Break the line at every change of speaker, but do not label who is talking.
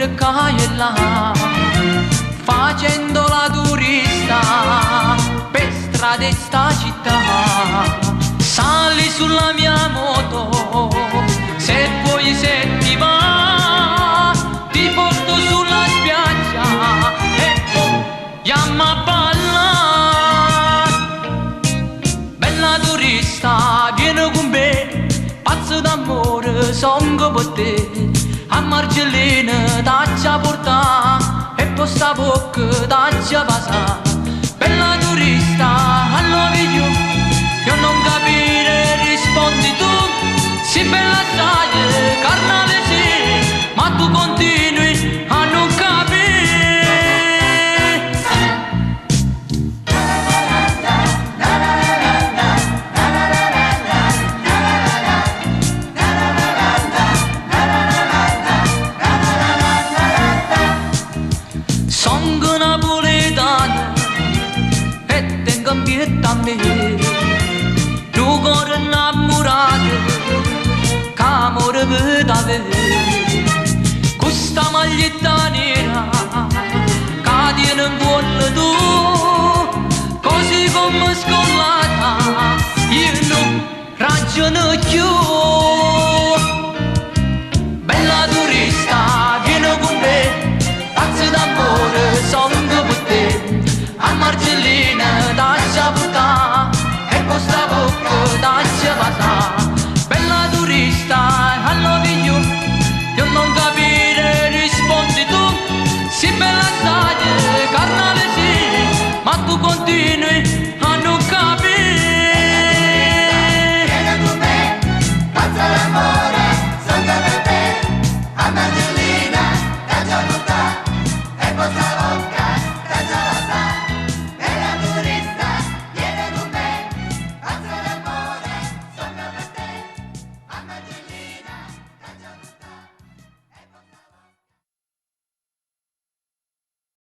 qua e là, facendo la turista per strade sta città. Sali sulla mia moto, se vuoi, se ti va, ti porto sulla spiaggia e vogliamo a ballare. Bella turista, vieni con me, pazzo d'amore, songo per te. A Marcellina t'accia portà e poi sta bocca t'accia passà. Bella turista, I love you, io non capire, rispondi tu. Sì, bella sai, carnale sì, ma tu continui a non capire. Sono napoletano e tengo ambietta a me, tu cuore innamorato, che amore per te. Questa maglietta